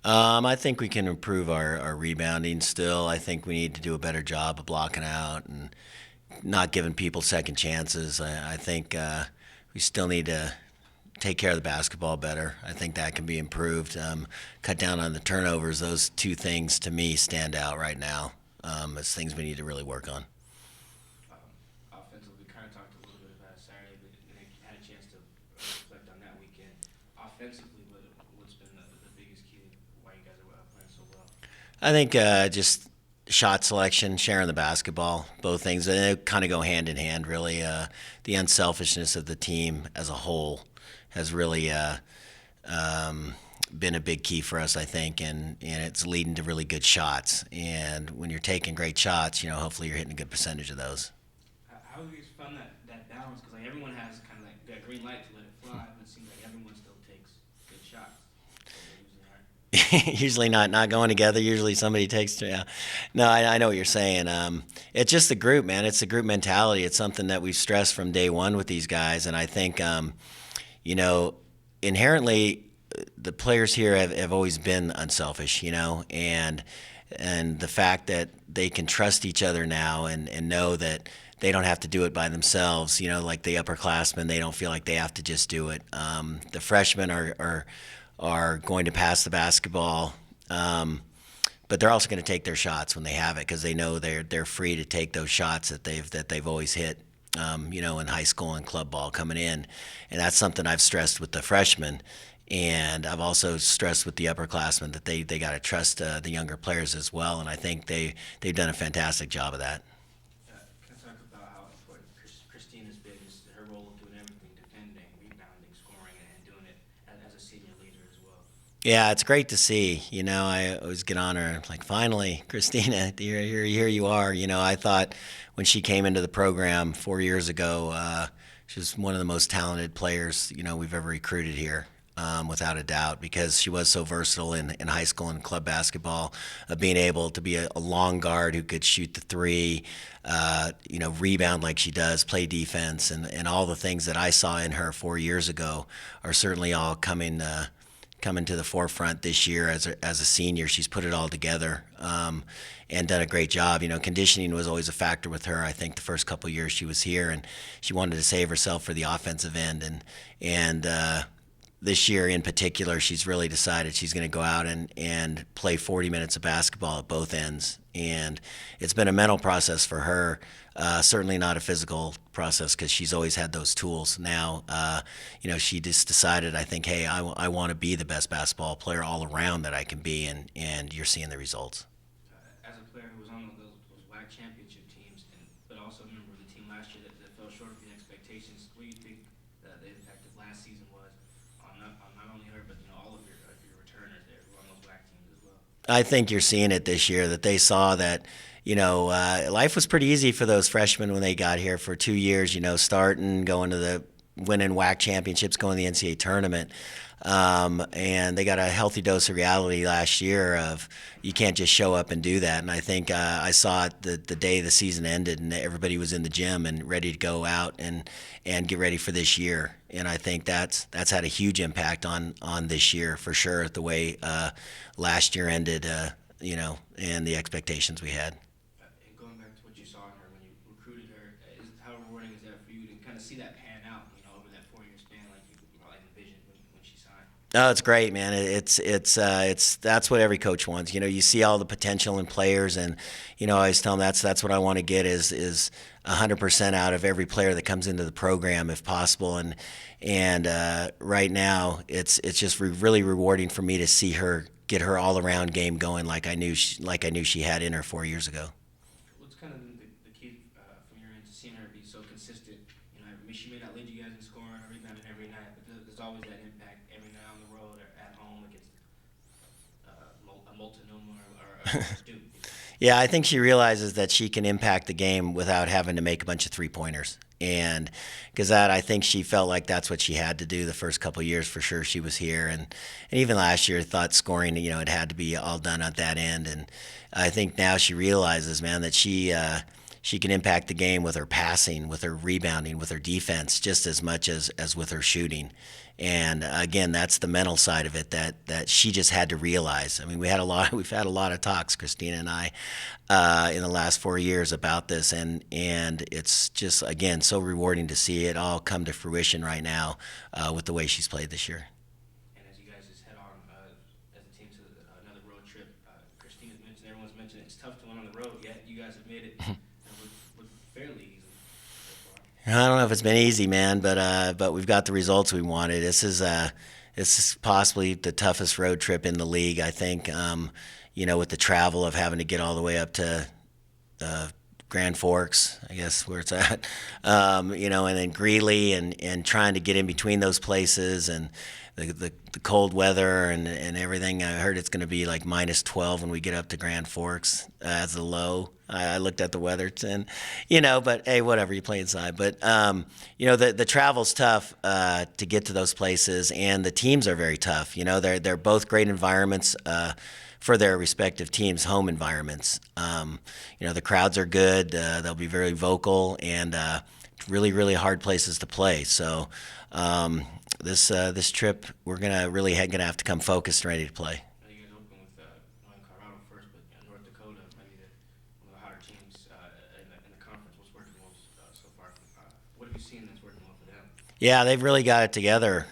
I think we can improve our rebounding still. I think we need to do a better job of blocking out and not giving people second chances. I think we still need to take care of the basketball better. I think that can be improved. Cut down on the turnovers. Those two things to me stand out right now as things we need to really work on. Offensively, we kind of talked a little bit about it Saturday, but had a chance to reflect on that weekend. Offensively, what's been the biggest key to why you guys are playing so well? I think just shot selection, sharing the basketball, both things, and they kind of go hand in hand. Really, the unselfishness of the team as a whole has really been a big key for us, I think, and it's leading to really good shots. And when you're taking great shots, hopefully you're hitting a good percentage of those. How have you found that balance? Because like everyone has kind of like that green light to let it fly, but it seems like everyone still takes good shots. So they usually aren't. Usually not going together. Usually somebody takes. Yeah. No, I know what you're saying. It's just the group, man. It's the group mentality. It's something that we've stressed from day one with these guys, and I think inherently the players here have always been unselfish, and the fact that they can trust each other now and know that they don't have to do it by themselves, like the upperclassmen, they don't feel like they have to just do it. The freshmen are going to pass the basketball, but they're also going to take their shots when they have it because they know they're free to take those shots that they've always hit. In high school and club ball coming in, and that's something I've stressed with the freshmen, and I've also stressed with the upperclassmen that they got to trust the younger players as well, and I think they've done a fantastic job of that. Can I talk about how important Christina's been, just her role of doing everything, defending, rebounding, scoring, and doing it as a senior leader as well? Yeah, it's great to see. I always get on her like, finally, Christina, here you are. I thought when she came into the program 4 years ago, she was one of the most talented players we've ever recruited here. Without a doubt, because she was so versatile in high school and club basketball, being able to be a long guard who could shoot the three, rebound like she does, play defense, and all the things that I saw in her 4 years ago are certainly all coming to the forefront this year as a senior. She's put it all together and done a great job. Conditioning was always a factor with her. I think the first couple of years she was here, and she wanted to save herself for the offensive end, and this year in particular, she's really decided she's going to go out and play 40 minutes of basketball at both ends. And it's been a mental process for her, certainly not a physical process because she's always had those tools. Now, she just decided, I think, hey, I want to be the best basketball player all around that I can be, and you're seeing the results. As a player who was on those WAC championship teams, but also a member of the team last year that fell short of the expectations, what do you think the impact of last season was on not only her, but all of your returners there who are on those WAC teams as well? I think you're seeing it this year that they saw that life was pretty easy for those freshmen when they got here for 2 years, starting, going to the winning WAC championships, going to the NCAA tournament. And they got a healthy dose of reality last year of you can't just show up and do that. And I think I saw it the day the season ended and everybody was in the gym and ready to go out and get ready for this year. And I think that's had a huge impact on this year for sure, the way last year ended, and the expectations we had. And going back to what you saw in her when you recruited her, how rewarding is that for you to kind of see that pan out, over that 4 year span, like you probably envisioned when she signed? No, it's great, man. It's that's what every coach wants. You see all the potential in players, and I always tell them that's what I want to get is 100% out of every player that comes into the program if possible. And right now, it's just really rewarding for me to see her get her all around game going like I knew she had in her 4 years ago. What's kind of the key from your end to seeing her be so consistent? She may not lead you guys in scoring or rebounding every night, but there's always that impact every night on the road or at home against a Multnomah or a Duke. Yeah, I think she realizes that she can impact the game without having to make a bunch of three-pointers. And because I think she felt like that's what she had to do the first couple of years for sure she was here. And even last year thought scoring, it had to be all done at that end. And I think now she realizes, man, that she she can impact the game with her passing, with her rebounding, with her defense, just as much as with her shooting. And again, that's the mental side of it that she just had to realize. I mean, we've had a lot of talks, Christina and I, in the last 4 years about this, and it's just again so rewarding to see it all come to fruition right now with the way she's played this year. And as you guys just head on as a team to another road trip, Christina's mentioned, everyone's mentioned it's tough to win on the road. Yet you guys have made it with fairly easily so far. I don't know if it's been easy, man, but we've got the results we wanted. This is possibly the toughest road trip in the league, I think. With the travel of having to get all the way up to uh, Grand Forks, I guess where it's at, and then Greeley, and trying to get in between those places, and the cold weather and everything. I heard it's going to be like -12 when we get up to Grand Forks as a low. I looked at the weather, and but hey, whatever, you play inside. But the travel's tough to get to those places, and the teams are very tough. They're both great environments. For their respective teams' home environments. The crowds are good. They'll be very vocal, and really, really hard places to play. So this trip, we're gonna have to come focused and ready to play. I know you guys open with Colorado first, but North Dakota, maybe one of the hotter teams in the conference. What's working most so far? What have you seen that's working well for them? Yeah, they've really got it together.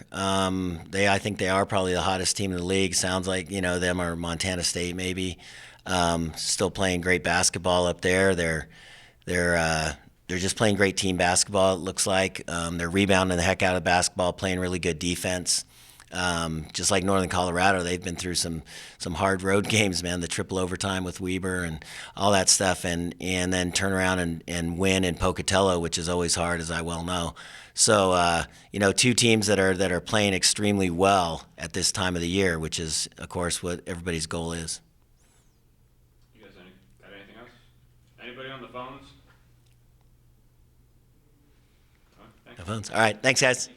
I think they are probably the hottest team in the league. Sounds like them or Montana State maybe. Still playing great basketball up there. They're just playing great team basketball. It looks like they're rebounding the heck out of basketball, playing really good defense. Just like Northern Colorado, they've been through some hard road games, man. The triple overtime with Weber and all that stuff, and then turn around and win in Pocatello, which is always hard, as I well know. So two teams that are playing extremely well at this time of the year, which is of course what everybody's goal is. You guys got anything else? Anybody on the phones? Oh, thanks. The phones. All right, thanks guys.